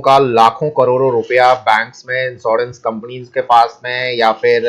का लाखों करोड़ों रुपया बैंक्स में, इंश्योरेंस कंपनीज के पास में या फिर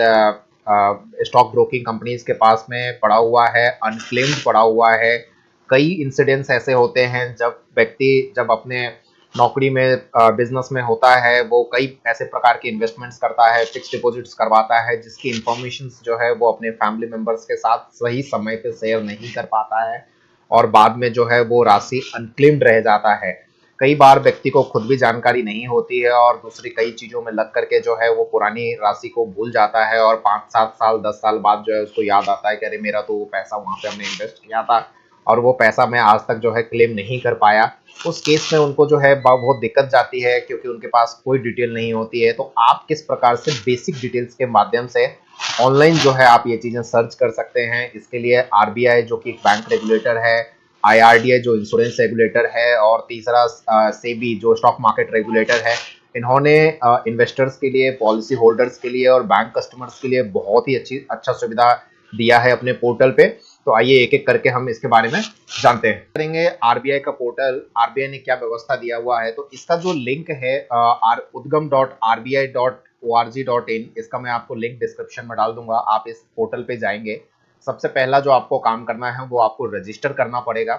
स्टॉक ब्रोकिंग कंपनीज के पास में पड़ा हुआ है, अनक्लेम्ड पड़ा हुआ है। कई इंसिडेंट्स ऐसे होते हैं जब व्यक्ति जब अपने नौकरी में बिजनेस में होता है, वो कई ऐसे प्रकार के इन्वेस्टमेंट्स करता है, फिक्स डिपॉजिट्स करवाता है, जिसकी इंफॉर्मेशन जो है वो अपने फैमिली मेंबर्स के साथ सही समय पे शेयर नहीं कर पाता है और बाद में जो है वो राशि अनक्लेम्ड रह जाता है। कई बार व्यक्ति को खुद भी जानकारी नहीं होती है और दूसरी कई चीजों में लग करके जो है वो पुरानी राशि को भूल जाता है और 5-7 साल 10 साल बाद जो है उसको याद आता है कि अरे मेरा तो वो पैसा वहां पे हमने इन्वेस्ट किया था और वो पैसा मैं आज तक जो है क्लेम नहीं कर पाया। उस केस में उनको जो है बहुत दिक्कत जाती है क्योंकि उनके पास कोई डिटेल नहीं होती है। तो आप किस प्रकार से बेसिक डिटेल्स के माध्यम से ऑनलाइन जो है आप ये चीजें सर्च कर सकते हैं। इसके लिए आरबीआई जो कि बैंक रेगुलेटर है, आईआरडीए जो इंश्योरेंस रेगुलेटर है और तीसरा सेबी जो स्टॉक मार्केट रेगुलेटर है, इन्होंने इन्वेस्टर्स के लिए, पॉलिसी होल्डर्स के लिए और बैंक कस्टमर्स के लिए बहुत ही अच्छा सुविधा दिया है अपने पोर्टल पे। तो आइए एक एक करके हम इसके बारे में जानते हैं। करेंगे आरबीआई का पोर्टल, आरबीआई ने क्या व्यवस्था दिया हुआ है। तो इसका जो लिंक है udgam.rbi.org.in, इसका मैं आपको लिंक डिस्क्रिप्शन में डाल दूंगा। आप इस पोर्टल पे जाएंगे, सबसे पहला जो आपको काम करना है वो आपको रजिस्टर करना पड़ेगा।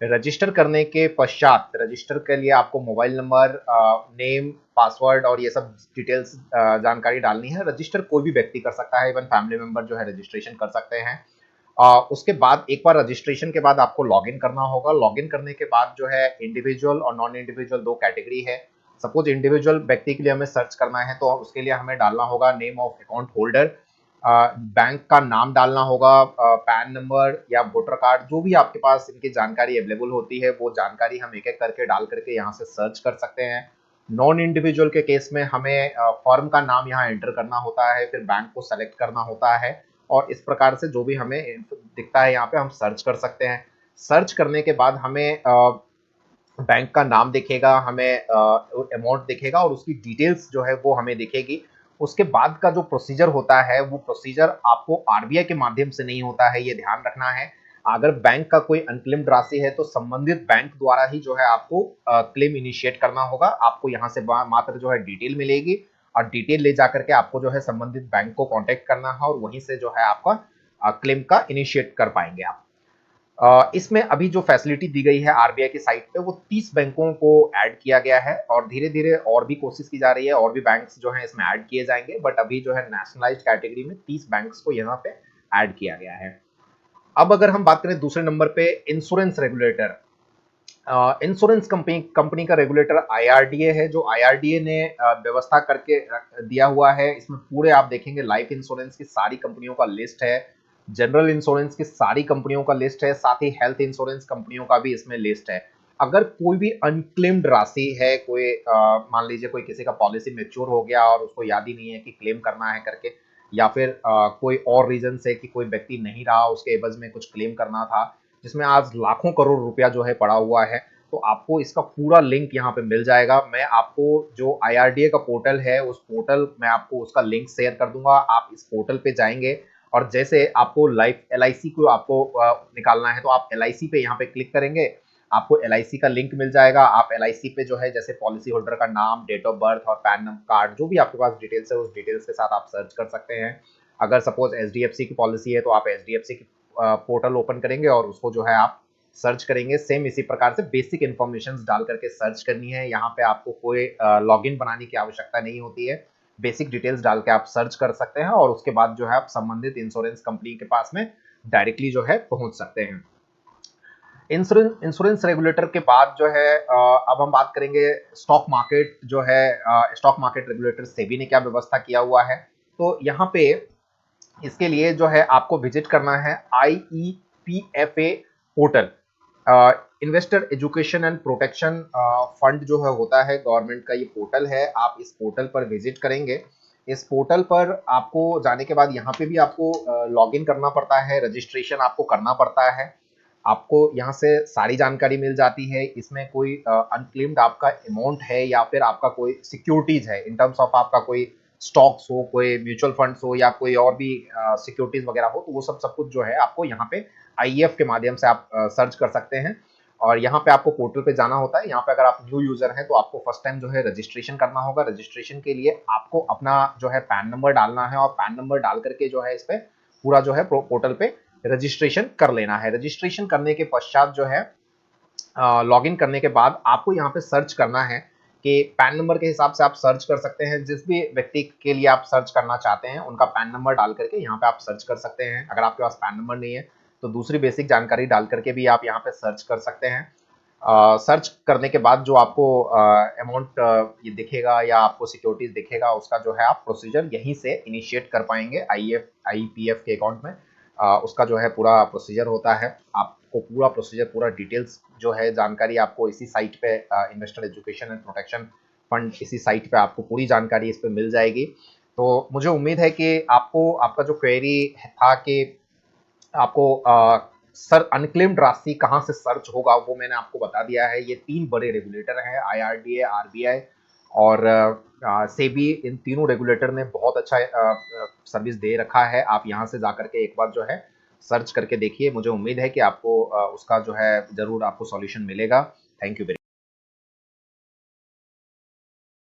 रजिस्टर करने के पश्चात, रजिस्टर के लिए आपको मोबाइल नंबर, नेम, पासवर्ड और ये सब डिटेल्स जानकारी डालनी है। रजिस्टर कोई भी व्यक्ति कर सकता है, इवन फैमिली मेंबर जो है रजिस्ट्रेशन कर सकते हैं। उसके बाद एक बार रजिस्ट्रेशन के बाद आपको लॉगिन करना होगा। लॉगिन करने के बाद जो है इंडिविजुअल और नॉन इंडिविजुअल दो कैटेगरी है। सपोज इंडिविजुअल व्यक्ति के लिए हमें सर्च करना है तो उसके लिए हमें डालना होगा name of account holder, bank का नाम डालना होगा, पैन नंबर या वोटर कार्ड, जो भी आपके पास इनकी जानकारी अवेलेबल होती है वो जानकारी हम एक एक करके डाल करके यहाँ से सर्च कर सकते हैं। नॉन इंडिविजुअल के केस में हमें फर्म का नाम यहाँ एंटर करना होता है, फिर बैंक को सेलेक्ट करना होता है और इस प्रकार से जो भी हमें दिखता है यहाँ पे हम सर्च कर सकते हैं। सर्च करने के बाद हमें बैंक का नाम दिखेगा, हमें अमाउंट दिखेगा और उसकी डिटेल्स जो है वो हमें दिखेगी। उसके बाद का जो प्रोसीजर होता है वो प्रोसीजर आपको आरबीआई के माध्यम से नहीं होता है, ये ध्यान रखना है। अगर बैंक का कोई अनक्लेम्ड राशि है तो संबंधित बैंक द्वारा ही जो है आपको क्लेम इनिशिएट करना होगा। आपको यहाँ से मात्र जो है डिटेल मिलेगी और डिटेल ले जाकर के आपको जो है संबंधित बैंक को कांटेक्ट करना है और वहीं से जो है आपका क्लेम का इनिशिएट कर पाएंगे आप। इसमें अभी जो फैसिलिटी दी गई है आरबीआई की साइट पे वो 30 बैंकों को ऐड किया गया है और धीरे धीरे और भी कोशिश की जा रही है, और भी बैंक्स जो हैं इसमें ऐड किए जाएंगे, बट अभी जो है नेशनलाइज्ड कैटेगरी में 30 बैंक्स को यहाँ पे ऐड किया गया है। अब अगर हम बात करें दूसरे नंबर पे इंश्योरेंस रेगुलेटर, इंश्योरेंस कंपनी का रेगुलेटर आईआरडीए है, जो आईआरडीए ने व्यवस्था करके दिया हुआ है। इसमें पूरे आप देखेंगे लाइफ इंश्योरेंस की सारी कंपनियों का लिस्ट है, जनरल इंश्योरेंस की सारी कंपनियों का लिस्ट है, साथ ही हेल्थ इंश्योरेंस कंपनियों का भी इसमें लिस्ट है। अगर कोई भी अनक्लेम्ड राशि है, कोई मान लीजिए कोई किसी का पॉलिसी मैच्योर हो गया और उसको याद ही नहीं है कि क्लेम करना है करके, या फिर कोई और रीजन से कि कोई व्यक्ति नहीं रहा, उसके एवज में कुछ क्लेम करना था, जिसमें आज लाखों करोड़ रुपया जो है पड़ा हुआ है, तो आपको इसका पूरा लिंक यहाँ पे मिल जाएगा। मैं आपको जो आईआरडीए का पोर्टल है उस पोर्टल मैं आपको उसका लिंक शेयर कर दूंगा। आप इस पोर्टल पे जाएंगे और जैसे आपको लाइफ एलआईसी को आपको निकालना है तो आप एलआईसी पे यहाँ पे क्लिक करेंगे, आपको एलआईसी का लिंक मिल जाएगा। आप एलआईसी पे जो है जैसे पॉलिसी होल्डर का नाम, डेट ऑफ बर्थ और पैन नंबर कार्ड, जो भी आपके पास डिटेल्स है उस डिटेल्स के साथ आप सर्च कर सकते हैं। अगर सपोज एचडीएफसी की पॉलिसी है तो आप एचडीएफसी की पोर्टल ओपन करेंगे और उसको जो है आप सर्च करेंगे। सेम इसी प्रकार से बेसिक इन्फॉर्मेशन डाल करके सर्च करनी है। यहाँ पे आपको कोई लॉगिन बनाने की आवश्यकता नहीं होती है, बेसिक डिटेल्स डाल के आप सर्च कर सकते हैं और उसके बाद जो है आप संबंधित इंश्योरेंस कंपनी के पास में डायरेक्टली जो है पहुंच सकते हैं। इंश्योरेंस रेगुलेटर के बाद जो है अब हम बात करेंगे स्टॉक मार्केट जो है, स्टॉक मार्केट रेगुलेटर सेबी ने क्या व्यवस्था किया हुआ है। तो यहाँ पे इसके लिए जो है आपको विजिट करना है IEPFA portal, investor education and protection fund जो है होता है गवर्नमेंट का, ये पोर्टल है। आप इस पोर्टल पर विजिट करेंगे। इस पोर्टल पर आपको जाने के बाद यहाँ पे भी आपको लॉगिन करना पड़ता है, रजिस्ट्रेशन आपको करना पड़ता है। आपको यहाँ से सारी जानकारी मिल जाती है। इसमें कोई अनक्लेम्ड आपका अमाउंट है या फिर आपका कोई सिक्योरिटीज है इन टर्म्स ऑफ आपका कोई स्टॉक्स हो, कोई म्यूचुअल फंड्स हो या कोई और भी सिक्योरिटीज वगैरह हो, तो वो सब कुछ जो है आपको यहाँ पे आईएफ के माध्यम से आप सर्च कर सकते हैं। और यहाँ पे आपको पोर्टल पे जाना होता है। यहाँ पे अगर आप न्यू यूजर हैं तो आपको फर्स्ट टाइम जो है रजिस्ट्रेशन करना होगा। रजिस्ट्रेशन के लिए आपको अपना जो है पैन नंबर डालना है और पैन नंबर डाल करके जो है इस पे पूरा जो है पोर्टल पे रजिस्ट्रेशन कर लेना है। रजिस्ट्रेशन करने के पश्चात जो है लॉगिन करने के बाद आपको यहाँ पे सर्च करना है कि पैन नंबर के हिसाब से आप सर्च कर सकते हैं। जिस भी व्यक्ति के लिए आप सर्च करना चाहते हैं उनका पैन नंबर डाल करके यहाँ पे आप सर्च कर सकते हैं। अगर आपके पास पैन नंबर नहीं है तो दूसरी बेसिक जानकारी डाल करके भी आप यहाँ पे सर्च कर सकते हैं। सर्च करने के बाद जो आपको अमाउंट ये दिखेगा या आपको सिक्योरिटीज दिखेगा उसका जो है आप प्रोसीजर यहीं से इनिशिएट कर पाएंगे आईपीएफ के अकाउंट में। उसका जो है पूरा प्रोसीजर होता है। आपको पूरा प्रोसीजर पूरा डिटेल्स जो है जानकारी आपको इसी साइट पे investor education and protection fund इसी साइट पे आपको पूरी जानकारी इस पे मिल जाएगी। तो मुझे उम्मीद है कि आपको आपका जो क्वेरी था कि आपको सर अनक्लेम्ड राशि कहाँ से सर्च होगा वो मैंने आपको बता दिया है। ये 3 बड़े रेगुलेटर हैं, आईआरडीए, आरबीआई और सेबी। इन तीनों रेगुलेटर ने बहुत अच्छा सर्विस दे रखा है। आप यहाँ से जाकर के एक बार जो है सर्च करके देखिए। मुझे उम्मीद है कि आपको उसका जो है जरूर आपको सॉल्यूशन मिलेगा। Thank you very